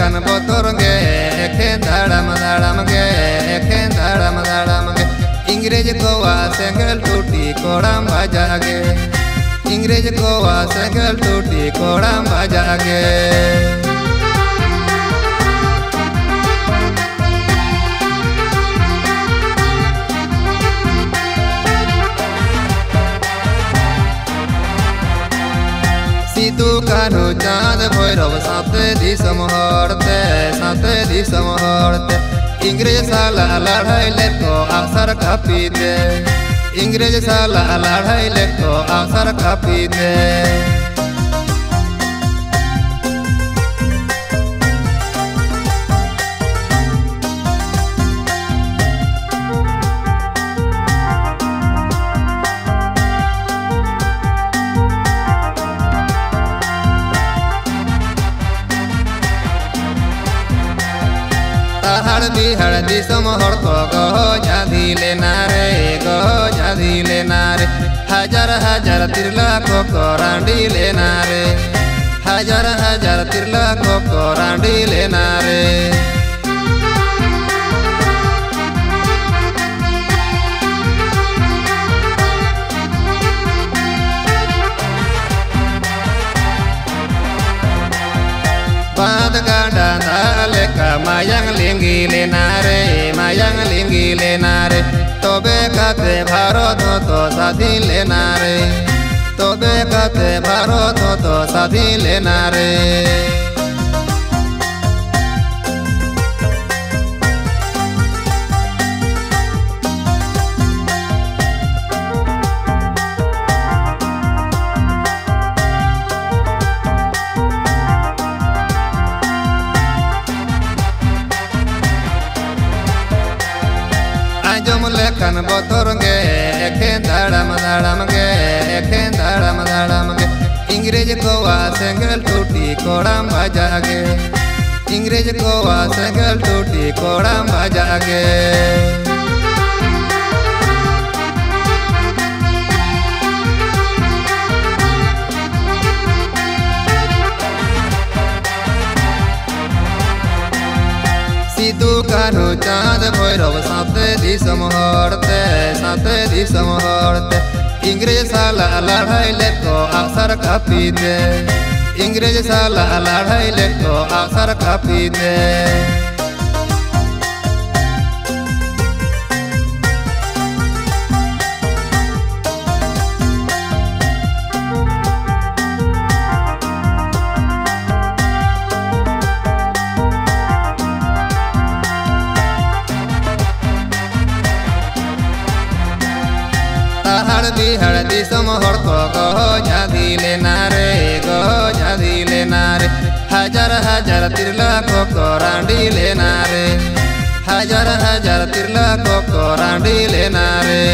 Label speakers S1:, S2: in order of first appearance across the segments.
S1: lekan botor ge ekhen dharam dharam ge ekhen dharam dharam ge इंग्रेज कोवा सेंगल टूटी कोड़ाम बजागे इंग्रेज कोवा सेंगल टूटी कोड़ाम बजागे सीतू कान्हू चाँद भैरव साथे दिसम हरते इंग्रेज साला लड़ाई ले को अवसर कापीते इंग्रेज साला लड़ाई ले को अवसर कापीते हड़दी समहर को गो जादी लेना रे हजार हजार तिरला को रांडी लेना रे हजार हजार तिरला को रांडी लेना रे बाद गाड़ा नाले का मायांग लिंगी लेना रे तोबे काते भारत तो साथी लेना रे तोबे काते भारत तो साथी लेना रे जम लेखन बोतर गे एखें धाड़म धाड़म गे इंग्रेज कोवा सेंगल टूटी कोड़ाम बजागे इंग्रेज कोवा सेंगल टूटी कोड़ाम बजागे सीतू कान्हू चाँद भैरव साथे दिसम हरते इंग्रेज साला लड़ाई ले को अवसर कापीते इंग्रेज साला लड़ाई ले को अवसर कापीते हड़दी समहर को गो जादी लेना रे हजार हजार तिरला को रांडी लेना रे हजार हजार तिरला को रांडी लेना रे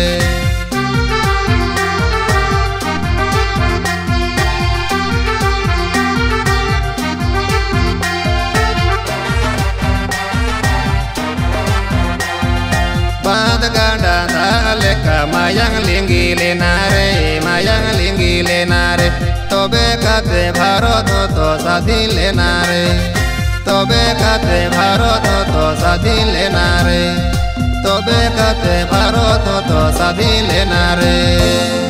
S1: बाद गाड़ा नाले का मायांग लिंगी लेना रे तोबे काते भारत तो साथी लेना रे तोबे काते भारत तो साथी लेना रे तोबे काते भारत तो साथी लेना रे।